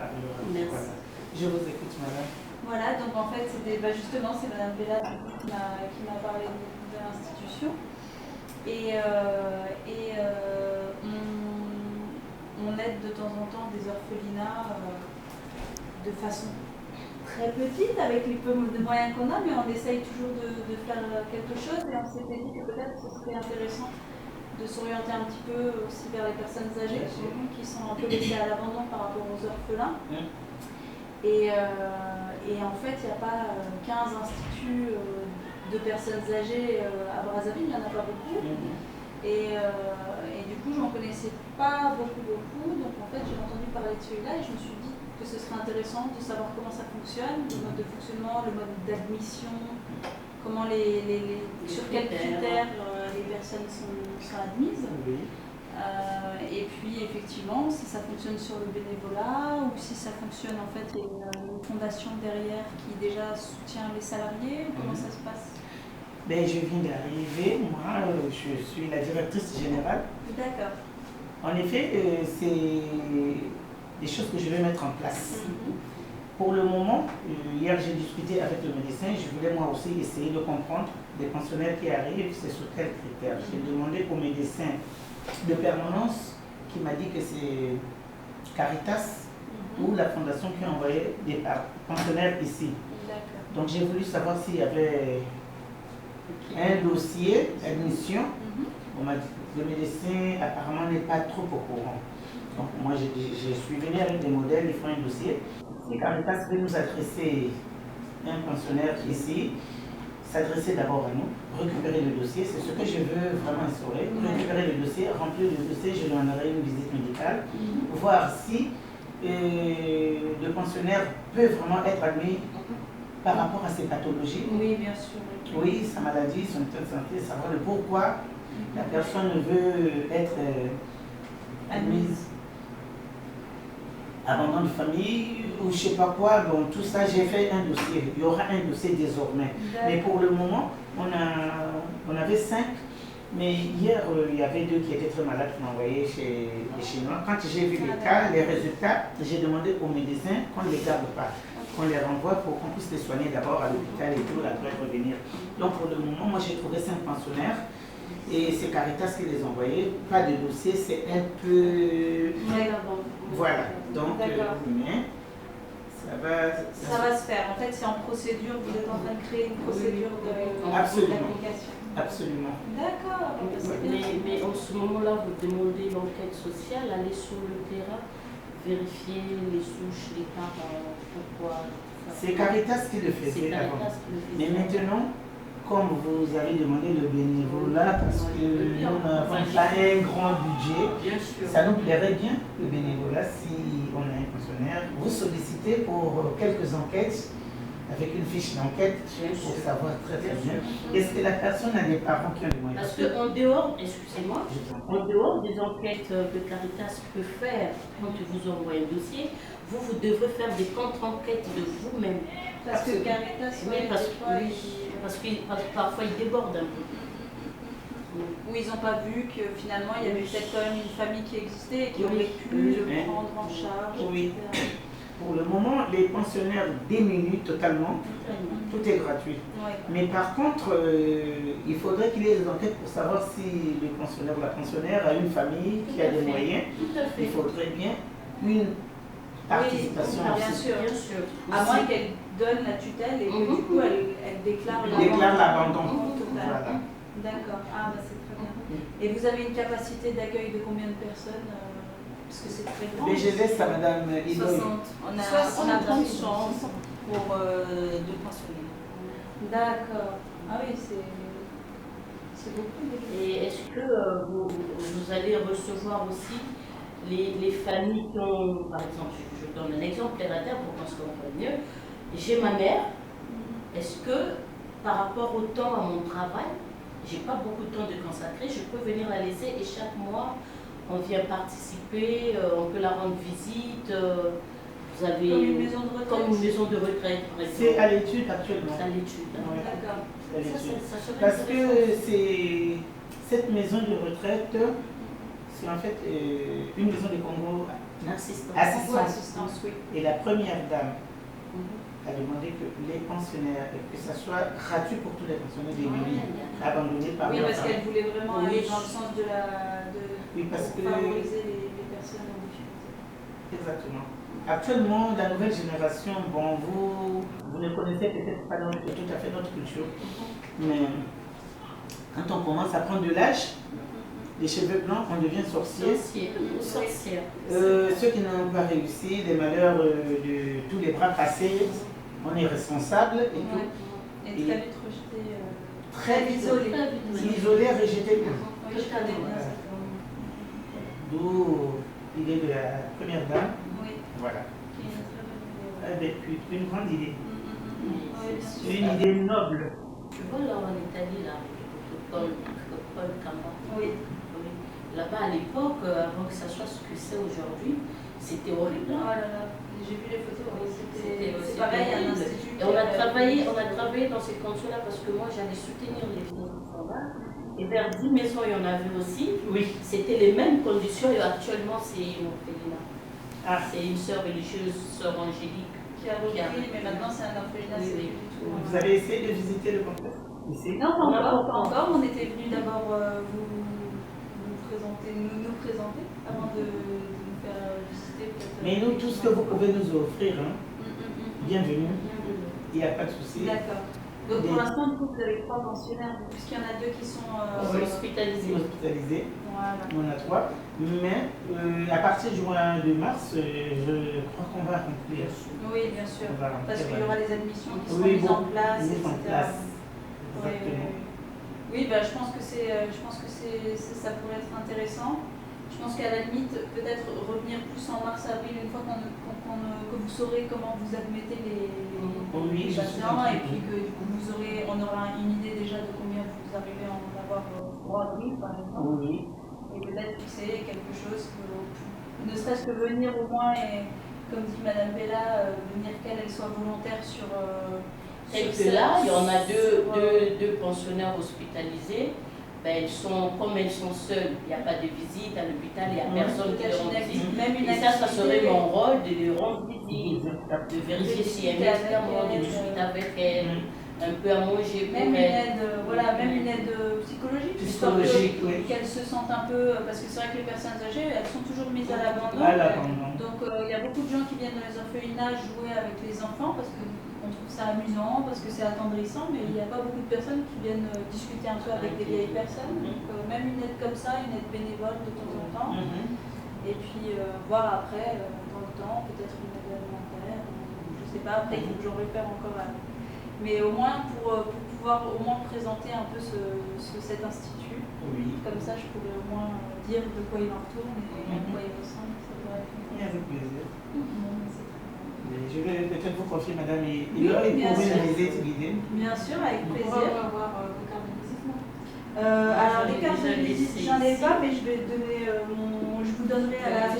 parlera. Merci. Voilà. Je vous écoute, madame. Voilà, donc en fait, c'était justement, c'est Madame Bella qui m'a parlé de l'institution. Et on aide de temps en temps des orphelinats de façon très petite, avec les peu de moyens qu'on a, mais on essaye toujours de faire quelque chose. Et on s'était dit que peut-être ce serait intéressant de s'orienter un petit peu aussi vers les personnes âgées qui sont un peu laissées à l'abandon par rapport aux orphelins. Et en fait, il n'y a pas 15 instituts de personnes âgées à Brazzaville, il n'y en a pas beaucoup. Et du coup, je n'en connaissais pas beaucoup. Donc en fait, j'ai entendu parler de celui-là et je me suis dit que ce serait intéressant de savoir comment ça fonctionne, le mode de fonctionnement, le mode d'admission, comment sur quels critères les personnes sont admises. Et puis effectivement, si ça fonctionne sur le bénévolat ou si ça fonctionne en fait, il y a une fondation derrière qui déjà soutient les salariés, comment ça se passe? Ben, je viens d'arriver, moi je suis la directrice générale. D'accord. En effet, c'est des choses que je vais mettre en place. Pour le moment, hier j'ai discuté avec le médecin, je voulais moi aussi essayer de comprendre des pensionnaires qui arrivent, c'est sur quels critères. J'ai demandé au médecin de permanence qui m'a dit que c'est Caritas ou la fondation qui a envoyé des pensionnaires ici. Donc j'ai voulu savoir s'il y avait un dossier d'admission. On m'a dit le médecin apparemment n'est pas trop au courant. Donc moi je suis venu avec des modèles, ils font un dossier. Si Caritas veut nous adresser un pensionnaire ici, s'adresser d'abord à nous, récupérer le dossier, c'est ce que je veux vraiment instaurer, récupérer le dossier, remplir le dossier, je lui donnerai une visite médicale, voir si le pensionnaire peut vraiment être admis par rapport à ses pathologies. Oui, bien sûr. Oui, sa maladie, son état de santé, savoir le pourquoi la personne veut être admise. Abandon de famille ou je ne sais pas quoi, donc tout ça, j'ai fait un dossier. Il y aura un dossier désormais. Mais pour le moment, on avait 5, mais hier, il y avait 2 qui étaient très malades qui m'ont envoyé chez les Chinois. Quand j'ai vu les cas, les résultats, j'ai demandé aux médecins qu'on ne les garde pas, qu'on les renvoie pour qu'on puisse les soigner d'abord à l'hôpital et tout, après revenir. Donc pour le moment, moi j'ai trouvé 5 pensionnaires. Et c'est Caritas qui les a envoyés, pas de dossier, c'est un peu... Voilà, donc mais ça va se faire. En fait, c'est en procédure, vous êtes en train de créer une procédure d'application. Absolument. D'accord. Mais en ce moment-là, vous demandez l'enquête sociale, aller sur le terrain, vérifier les souches, les parents, pourquoi... C'est Caritas qui le faisait avant. Mais maintenant, comme vous avez demandé le bénévolat, parce que nous n'avons pas un grand budget, ça nous plairait bien, le bénévolat, si on a un pensionnaire. Vous sollicitez pour quelques enquêtes, avec une fiche d'enquête, pour savoir très bien. Est-ce que la personne a des parents qui ont les moyens? Parce qu'en dehors, excusez-moi, en dehors des enquêtes que Caritas peut faire quand vous envoyez un dossier, vous devrez faire des contre-enquêtes de vous-même. Parce que Caritas, parce que parfois ils débordent un peu. Où ils n'ont pas vu que finalement il y avait peut-être quand même une famille qui existait et qui aurait pu le prendre en charge. Oui. Pour le moment, les pensionnaires diminuent totalement. Tout est gratuit. Mais par contre, il faudrait qu'il y ait des enquêtes pour savoir si le pensionnaire ou la pensionnaire a une famille qui a des moyens. Il faudrait bien une participation. Bien sûr. À moins qu'elle donne la tutelle et que du coup elle déclare l'abandon. Total. D'accord. Ah bah c'est très bien. Et vous avez une capacité d'accueil de combien de personnes? Parce que c'est très grand. Mais je laisse à Madame Idoy. 60. On a 30 chambres pour 2 pensionnaires. D'accord. Ah oui, c'est beaucoup. Et est-ce que vous allez recevoir aussi les familles qui ont, par exemple, je donne un exemple terre à terre pour qu'on se comprenne mieux. J'ai ma mère. Est-ce que par rapport au temps à mon travail, j'ai pas beaucoup de temps de consacrer, je peux venir la laisser et chaque mois on vient participer, on peut la rendre visite. Vous avez comme une maison de retraite. Comme une maison de retraite, par exemple. C'est à l'étude actuellement. C'est à l'étude. D'accord. Parce que cette maison de retraite, c'est en fait une maison de Congo Assistance, oui. et la première dame a demandé que les pensionnaires, que ça soit gratuit pour tous les pensionnaires des mairies abandonnés par Oui, leurs parce parents. qu'elle voulait vraiment aller dans le sens de Oui, parce pour que favoriser les personnes en difficulté. exactement. Actuellement, la nouvelle génération, bon, vous ne connaissez peut-être pas tout à fait notre culture, mais quand on commence à prendre de l'âge, les cheveux blancs, on devient sorcier. Sorcière. Ceux qui n'ont pas réussi, des malheurs de tous les bras cassés, on est responsable et tout. Et très vite rejeté. Très vite isolé. Isolé, rejeté. Oui, je connais bien ça. D'où l'idée de la première dame. Oui, Voilà. qui est une très bonne idée. Avec une grande idée. Oui, bien sûr. Une idée noble. Tu vois, là, en Italie, là, Paul Kamba. Oui. Là-bas, à l'époque, avant que ça soit ce que c'est aujourd'hui, c'était horrible. Oh là là, j'ai vu les photos, oui, C'était c'est pareil, un terrible. institut. Et on a travaillé dans ces conditions-là parce que moi, j'allais soutenir les enfants là. Et vers 10 maisons, il y en avait aussi. Oui. C'était les mêmes conditions et actuellement, c'est Orphelinat. Ah. C'est une sœur religieuse, sœur Angélique. Qui a repris, mais maintenant c'est un orphelinat, c'est plus du tout. Vous avez essayé de visiter le complexe ici? Non, pas encore. On était venu d'abord nous présenter avant de nous faire visiter. Mais nous, tout ce que vous pouvez nous offrir, hein, bienvenue. Il n'y a pas de souci. D'accord. Donc pour l'instant, du coup, vous avez 3 pensionnaires, puisqu'il y en a 2 qui sont Hospitalisés. Hospitalisés. Voilà. On a 3. Mais à partir du mois de mars, je crois qu'on va remplir. Oui, bien sûr. Parce qu'il y aura des admissions qui seront Oui, mises en place, mises en etc. place. Oui, Exactement. oui, bah, je pense que ça pourrait être intéressant. Je pense qu'à la limite, peut-être revenir plus en mars-avril, une fois que vous saurez comment vous admettez les patients, et puis que du coup, on aura une idée déjà de combien vous arrivez à en avoir pour avril, par exemple. Oui. Et peut-être fixer quelque chose, ne serait-ce que venir au moins, et comme dit Madame Bella, venir qu'elle soit volontaire sur... Et que là, il y en a deux pensionnaires hospitalisés. Ben, comme elles sont seules, il n'y a pas de visite à l'hôpital, il n'y a personne qui leur rend visite. Et ça serait mon rôle de leur rendre visite, de vérifier si elle est médicament, de discuter avec elle, un peu à manger pour même elle. Même une aide psychologique, oui. Qu'elles se sentent un peu, parce que c'est vrai que les personnes âgées, elles sont toujours mises à l'abandon. Donc il y a beaucoup de gens qui viennent dans les orphelinats jouer avec les enfants parce qu'on trouve ça amusant, parce que c'est attendrissant, mais il n'y a pas beaucoup de personnes qui viennent discuter un peu avec des vieilles personnes. Donc même une aide comme ça, une aide bénévole de temps en temps. Et puis voir après, dans le temps, peut-être une aide alimentaire, je ne sais pas, après il faut que j'en réfère encore à... Mais au moins pour pouvoir au moins présenter un peu cet institut. Oui. Comme ça, je pourrais au moins dire de quoi il en retourne et à quoi il ressemble. Ça pourrait être Avec plaisir. c'est Je vais peut-être vous confier, Madame, et pourrait les étudier. bien sûr, avec plaisir. On va avoir des cartes de visite, non Alors, des cartes de visite, j'en ai pas, mais je vais donner je vous donnerai à la.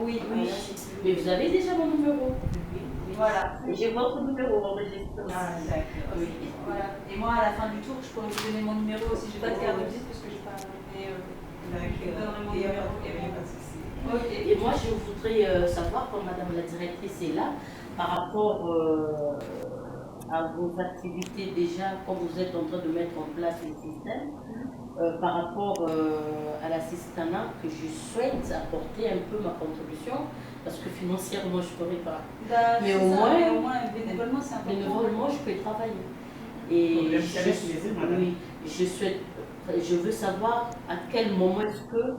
Oui, oui. Mais vous avez déjà mon numéro. Voilà. J'ai votre numéro enregistré. Ah, d'accord. Oui. Voilà. Et moi, à la fin du tour, je pourrais vous donner mon numéro si j'ai pas de carte de visite parce que j'ai pas. Mais je donnerai mon numéro. Et moi, je voudrais savoir, comme Madame la directrice est là, par rapport à vos activités déjà, quand vous êtes en train de mettre en place le système, par rapport à l'assistanat, que je souhaite apporter un peu ma contribution, parce que financièrement, je ne pourrais pas. Mais au moins, bénévolement, c'est important. Bénévolement, je peux travailler. Et je veux savoir à quel moment est-ce que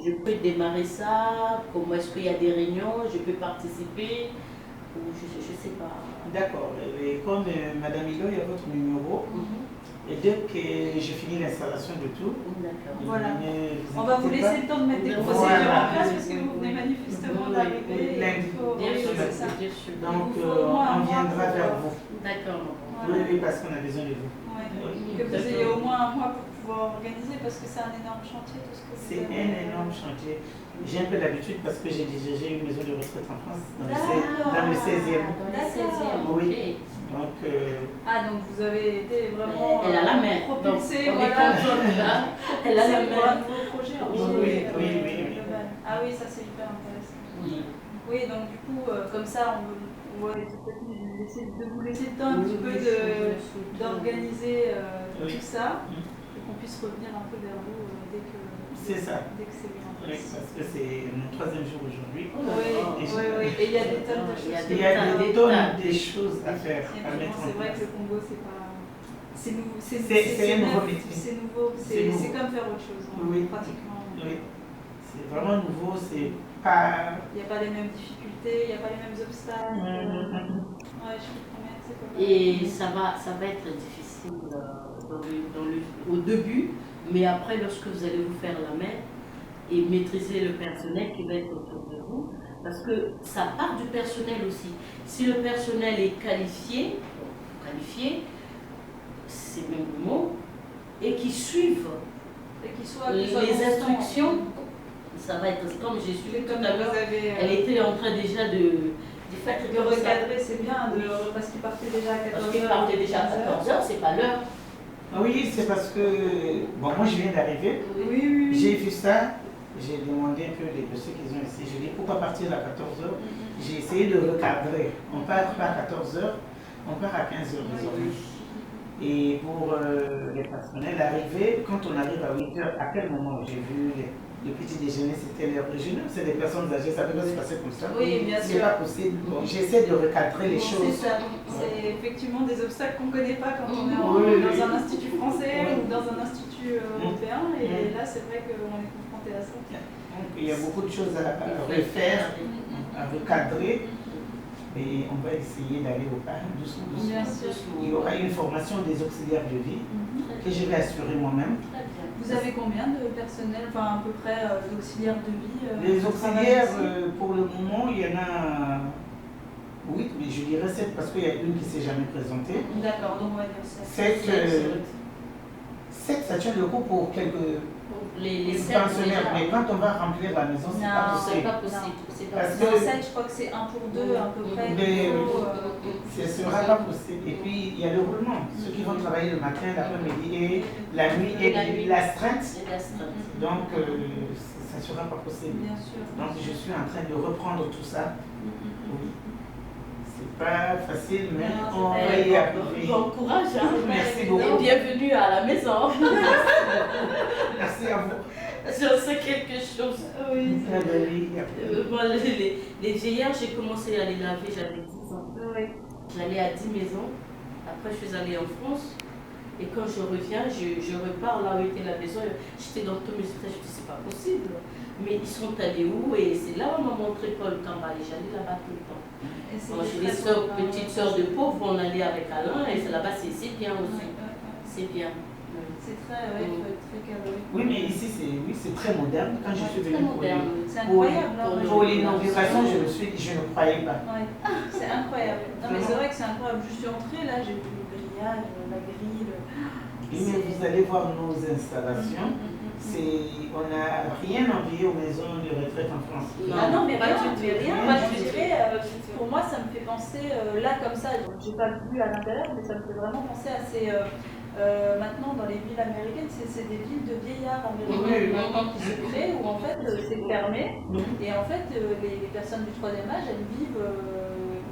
je peux démarrer ça, comment est-ce qu'il y a des réunions, je peux participer, ou je ne sais pas. D'accord. Et comme Madame Hilo, il y a votre numéro. Et dès que j'ai fini l'installation de tout, voilà. On va vous laisser le temps de mettre des procédures en place parce que vous venez manifestement d'arriver. Donc on viendra vers vous. D'accord. Oui, parce qu'on a besoin de vous. Que vous ayez au moins un mois pour pouvoir organiser parce que c'est un énorme chantier tout ce que vous C'est un énorme chantier. J'ai un peu l'habitude parce que j'ai dirigé une maison de retraite en France, dans le 16e. Dans le 16e, oui. Donc, donc vous avez été vraiment elle a la main. propulsée. Elle a la main. Un nouveau projet. Oui, ça c'est hyper intéressant. Oui. Oui, donc du coup, comme ça, on va peut-être vous laisser le temps un petit peu d'organiser Oui. tout ça et qu'on puisse revenir un peu vers vous dès que C'est ça. c'est bien. Oui, parce que c'est mon 3e jour aujourd'hui. Oui. Et il y a des tonnes de choses. Il y a des tonnes de choses à faire, Et à puis, mettre en c'est vrai place. que le Congo, c'est pas. C'est nouveau. C'est un nouveau neuf, métier. c'est nouveau. C'est comme faire autre chose, hein, Oui. pratiquement. Oui, c'est vraiment nouveau, c'est pas... Il n'y a pas les mêmes difficultés, il n'y a pas les mêmes obstacles. Ouais, je comprends bien que c'est pas Et ça va être difficile au début, mais après, lorsque vous allez vous faire la main et maîtriser le personnel qui va être autour de vous, parce que ça part du personnel aussi. Si le personnel est qualifié, c'est même le mot, et qui suivent et qu'ils soient les instructions, ça va être comme j'ai suivi tout à l'heure. Elle était en train déjà de faire de recadrer, c'est bien, parce qu'ils partaient déjà à 14h. Parce qu'ils partaient déjà à 14h, c'est pas l'heure. Oui, c'est parce que, bon, moi je viens d'arriver, Oui. j'ai vu ça, j'ai demandé un peu les dossiers qu'ils ont ici, je dis pourquoi partir à 14h, j'ai essayé de recadrer, on part pas à 14h, on part à 15h désormais. Et pour les personnels arrivés, quand on arrive à 8h, à quel moment j'ai vu le petit déjeuner, c'était l'heure déjeuner, c'est des personnes âgées, ça peut pas se passer comme ça. Oui, bien sûr. C'est pas possible. Bon, j'essaie de recadrer les choses. C'est ça, c'est effectivement des obstacles qu'on ne connaît pas quand on est dans un institut français ou dans un institut européen. Et là, c'est vrai qu'on est confronté à ça. Donc, il y a beaucoup de choses à refaire, à recadrer. Et on va essayer d'aller au pas doucement. Bien sûr. Il y aura une formation des auxiliaires de vie que je vais assurer moi-même. Vous avez combien de personnel, enfin à peu près d'auxiliaires de vie Les auxiliaires, pour le moment, il y en a 8, mais je dirais 7 parce qu'il y a une qui ne s'est jamais présentée. D'accord, donc on va dire 7. 7, ça tient le coup pour quelques les pensionnaires, mais quand on va remplir la maison, c'est pas possible. pas possible. Parce que que 7, je crois que c'est 1 pour 2 à peu près. Ce ne sera pas possible. Et puis, il y a le roulement. Ceux qui vont travailler le matin, l'après-midi et la nuit et l'astreinte. Donc, ça ne sera pas possible. Bien sûr. Donc, je suis en train de reprendre tout ça. Oui. C'est pas facile, mais on va y arriver. Bon courage, hein. Merci beaucoup. Et bienvenue à la maison. Merci à vous. J'en sais quelque chose. Oui. Moi, les vieillards, j'ai commencé à les laver, j'avais 10 ans. J'allais à 10 maisons. Après, je suis allée en France. Et quand je reviens, je repars là où était la maison. J'étais dans tous mes états, je me dis, c'est pas possible. Mais ils sont allés où? Et c'est là où on m'a montré Paul Kamba. Et j'allais là-bas tout le temps. Moi, j'ai des petites sœurs de pauvres, on allait avec Alain. Et là-bas, c'est bien aussi. C'est bien. C'est très, très carré. Oui, mais ici, c'est très moderne. Quand je suis venue pour l'inauguration, je ne croyais pas. C'est incroyable. Non, mais c'est vrai que c'est incroyable. Je suis entrée, là, j'ai vu le grillage, la grille. Oui, mais vous allez voir nos installations. On n'a rien envié aux maisons de retraite en France. Ah non, mais pas rien, du tout. rien. Moi, je dirais, pour moi, ça me fait penser, là, comme ça, j'ai pas vu à l'intérieur, mais ça me fait vraiment penser à ces... maintenant, dans les villes américaines, c'est des villes de vieillards américains qui se créent, où en fait, c'est fermé. Et en fait, les personnes du 3e âge, elles vivent...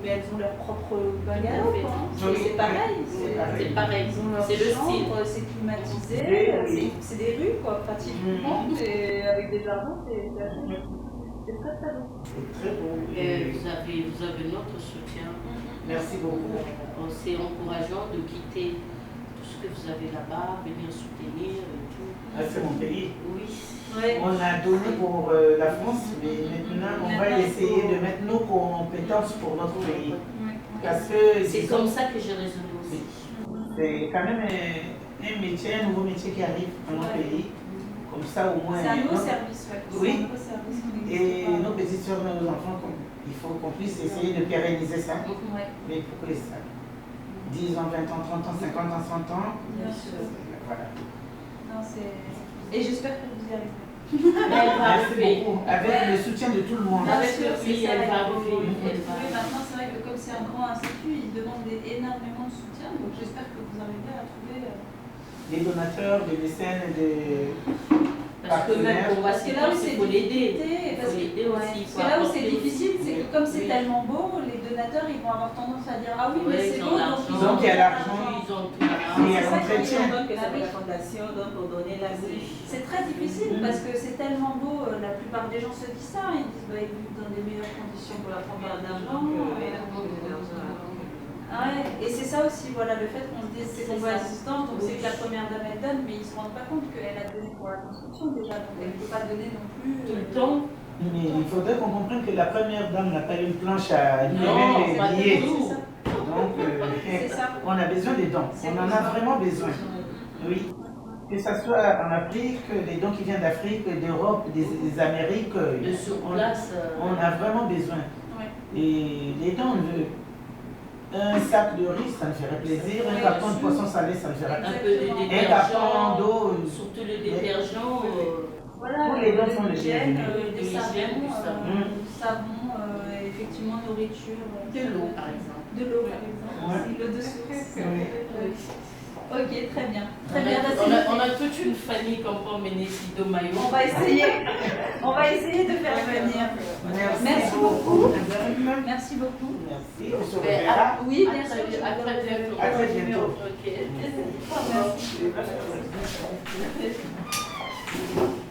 mais elles ont leur propre bungalow. C'est pareil. C'est pareil. C'est le style. C'est climatisé. C'est des rues, quoi, pratiquement. Et avec des jardins, c'est très très beau. C'est très beau. Et vous avez notre soutien. Merci beaucoup. C'est encourageant de quitter tout ce que vous avez là-bas, venir soutenir et tout. Ah, c'est mon pays. Oui. On a donné pour la France, mais maintenant on va essayer de mettre nos compétences pour notre pays. Parce que c'est comme ça que j'ai résolu aussi. C'est quand même un métier, un nouveau métier qui arrive dans notre pays. Comme ça au moins. C'est un nouveau service, oui. Un nouveau service et nos petites soeurs, nos enfants, il faut qu'on puisse essayer de pérenniser ça. Mais pourquoi ça 10 ans, 20 ans, 30 ans, 50 ans, 100 ans. Bien sûr. Voilà. Non, et j'espère que vous y arriverez. Merci beaucoup. Avec le soutien de tout le monde. Avec le prix, elle va arriver. Maintenant, c'est vrai que comme c'est un grand institut, il demande énormément de soutien. Donc j'espère que vous arriverez à trouver... Des donateurs, des mécènes, des... Parce que même pour moi, Parce que c'est là où c'est il faut l'aider. parce que là où c'est difficile, c'est que comme c'est tellement beau, les donateurs ils vont avoir tendance à dire ah oui, mais c'est beau, donc il y a l'argent, ils ont tout l'argent. il y a l'entretien. Donc, c'est la fondation donc, pour donner la vie. C'est très difficile parce que c'est tellement beau, la plupart des gens se disent ça, ils disent bah, ils vivent dans des meilleures conditions pour la première d'argent. Ouais, et c'est ça aussi, voilà, le fait qu'on se dise c'est qu'on voit assistante, donc c'est que la première dame elle donne, mais ils ne se rendent pas compte qu'elle a donné pour la construction déjà, donc elle ne peut pas donner non plus Tout le temps. Mais il faudrait qu'on comprenne que la première dame n'a pas une planche à Non, pas du lier. tout. Donc, c'est ça. on a besoin des dons. On en a vraiment besoin. Oui. Que ce soit en Afrique, les dons qui viennent d'Afrique, d'Europe, des Amériques, De sur place. on a vraiment besoin. Ouais. Et les dons, un sac de riz, ça me ferait plaisir. Un carton de poisson salé, ça me ferait Un plaisir. peu de Un carton détergent. d'eau. Surtout le détergent. Voilà, Tous les dons sont les l'hygiène, bienvenus. des L'hygiène, du savons, savon, effectivement nourriture. De l'eau, par exemple. De l'eau, par exemple. Ouais. L'eau de source. Oui. Ok, très bien. On Très bien. a toute une famille comme Ménécido Mayo. On va essayer de faire venir. Merci beaucoup. Merci beaucoup. Merci. On se Mais reverra. Oui, bien sûr. À très bientôt. À très bientôt. Ok. Merci.